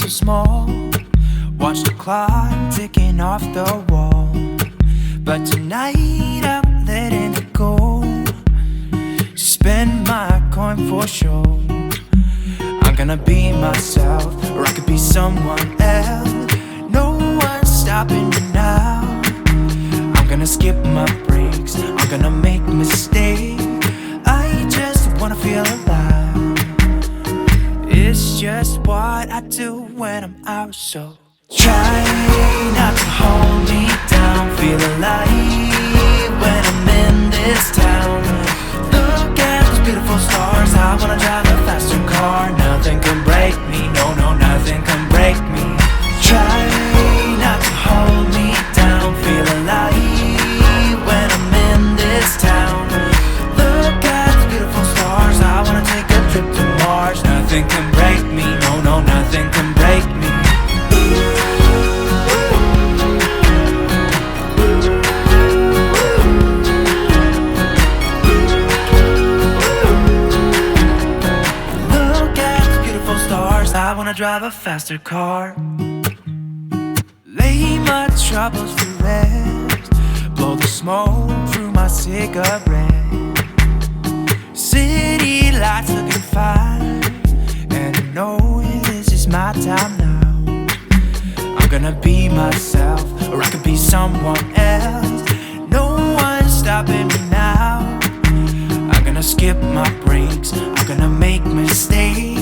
so small. Watch the clock ticking off the wall. But tonight I'm letting it go. Spend my coin for sure. I'm gonna be myself, or I could be someone else. No one's stopping me now. I'm gonna skip my breaks, I'm gonna make mistakes. I just wanna feel alive. It's just what I do when I'm out, so try not to hold me down. Feel alive when I'm in this town. Look at those beautiful stars. I wanna drive a faster car. Nothing can break me, no, no, nothing can break me. Try not to hold me down. Feel alive when I'm in this town. Look at those beautiful stars. I wanna take a trip to Mars. Nothing can break me, no, no, nothing can break me. I wanna drive a faster car. Lay my troubles to rest. Blow the smoke through my cigarette. City lights looking fine, and I know this is my time now. I'm gonna be myself, or I could be someone else. No one's stopping me now. I'm gonna skip my breaks, I'm gonna make mistakes.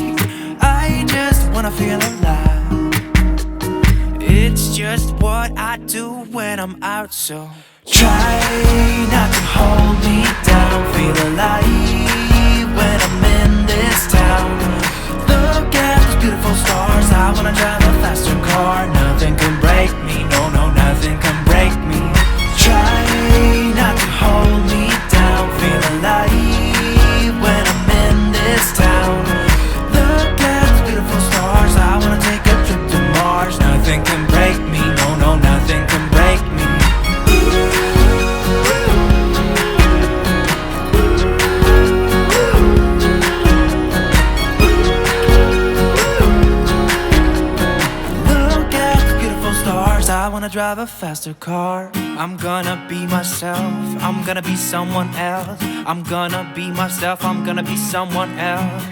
I just wanna feel alive. It's just what I do when I'm out, so try not to hold me down. Feel alive when I'm in this town. Look at those beautiful stars. I wanna drive a faster car. Nothing can break me, no, no, nothing can break me. Try not to hold me down. Feel alive when I'm in this town. I wanna take a trip to Mars. Nothing can break me, no, no, nothing can break me. Look at the beautiful stars. I wanna drive a faster car. I'm gonna be myself, I'm gonna be someone else. I'm gonna be myself, I'm gonna be someone else.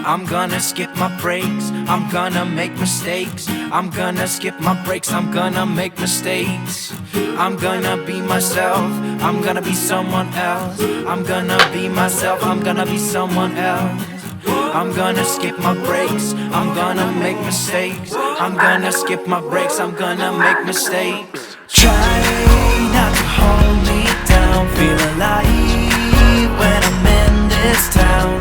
I'm gonna skip my breaks, I'm gonna make mistakes. I'm gonna skip my breaks, I'm gonna make mistakes. I'm gonna be myself, I'm gonna be someone else. I'm gonna be myself, I'm gonna be someone else. I'm gonna skip my breaks, I'm gonna make mistakes. I'm gonna skip my breaks, I'm gonna make mistakes. Try not to hold me down. Feel alive when I'm in this town.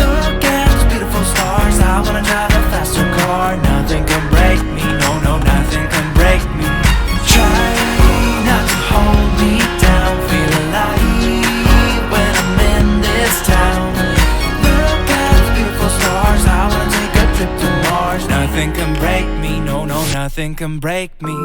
Look at those beautiful stars. I wanna drive a faster car. Nothing can break me, no, no, nothing can break me. Try not to hold me down. Feel alive when I'm in this town. Look at those beautiful stars. I wanna take a trip to Mars. Nothing can break me, no, no, nothing can break me.